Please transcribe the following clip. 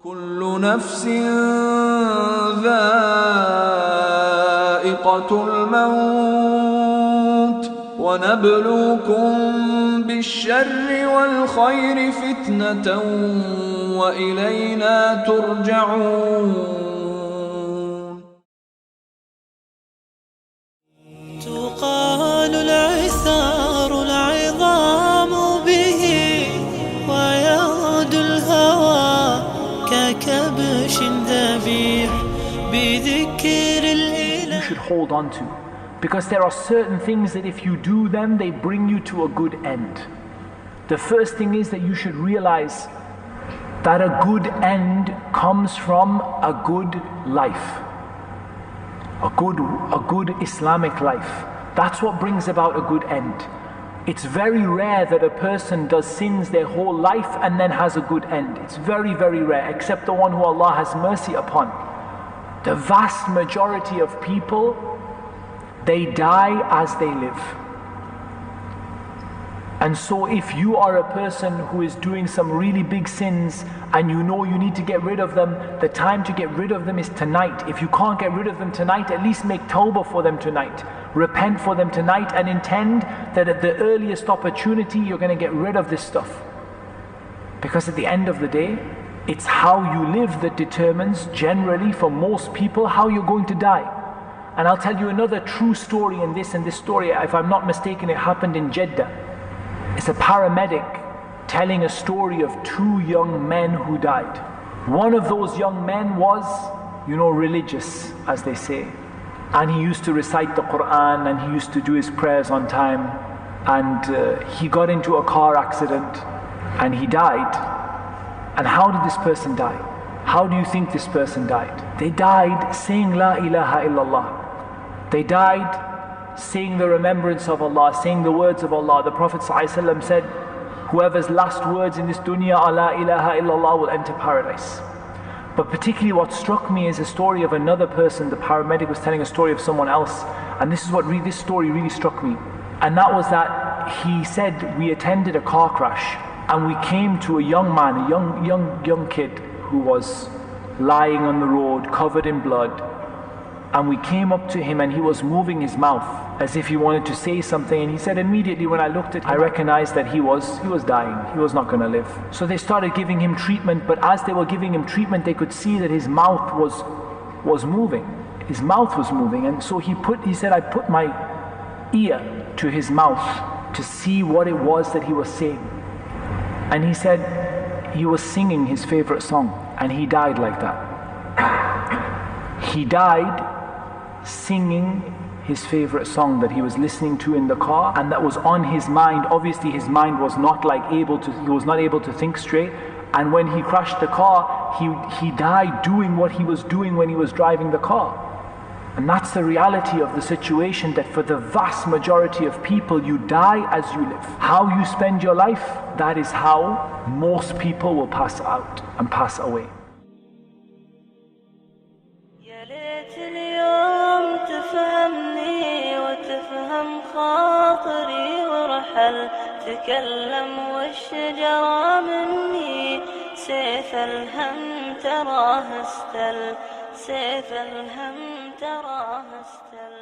كل نفس ذائقة الموت ونبلوكم بالشر والخير فتنة وإلينا ترجعون. تقال العثار العظام به ويغدو الهوى ككبش ذبيح بذكر الإله. You should hold on to, because there are certain things that if you do them, they bring you to a good end. The first thing is that you should realize that a good end comes from a good life, a good Islamic life. That's what brings about a good end. It's very rare that a person does sins their whole life and then has a good end. It's very, very rare, except the one who Allah has mercy upon. The vast majority of people, they die as they live. And so if you are a person who is doing some really big sins and you know you need to get rid of them, the time to get rid of them is tonight. If you can't get rid of them tonight, at least make tawbah for them tonight. Repent for them tonight and intend that at the earliest opportunity you're going to get rid of this stuff. Because at the end of the day, it's how you live that determines, generally for most people, how you're going to die. And I'll tell you another true story in this, and this story, if I'm not mistaken, it happened in Jeddah. It's a paramedic telling a story of two young men who died. One of those young men was, religious, as they say. And he used to recite the Quran and he used to do his prayers on time. And he got into a car accident and he died. And how did this person die? How do you think this person died? They died saying La ilaha illallah. They died saying the remembrance of Allah, saying the words of Allah. The Prophet ﷺ said, whoever's last words in this dunya are La ilaha illallah will enter paradise. But particularly what struck me is a story of another person. The paramedic was telling a story of someone else, and this story really struck me. And that was that he said, we attended a car crash and we came to a young man, a young kid who was lying on the road covered in blood. And we came up to him and he was moving his mouth as if he wanted to say something, and he said, immediately when I looked at him, I recognized that he was dying. He was not going to live. So they started giving him treatment, but as they were giving him treatment, they could see that his mouth was moving. His mouth was moving, and so he said, I put my ear to his mouth to see what it was that he was saying. And he said he was singing his favorite song, and he died like that. He died singing his favorite song that he was listening to in the car, and that was on his mind. Obviously his mind was not he was not able to think straight, and when he crashed the car, he died doing what he was doing when he was driving the car. And that's the reality of the situation, that for the vast majority of people, you die as you live. How you spend your life, that is how most people will pass out and pass away. تفهمني وتفهم خاطري ورحل تكلم والشجرة مني سيف الهم تراه استل سيف الهم تراه استل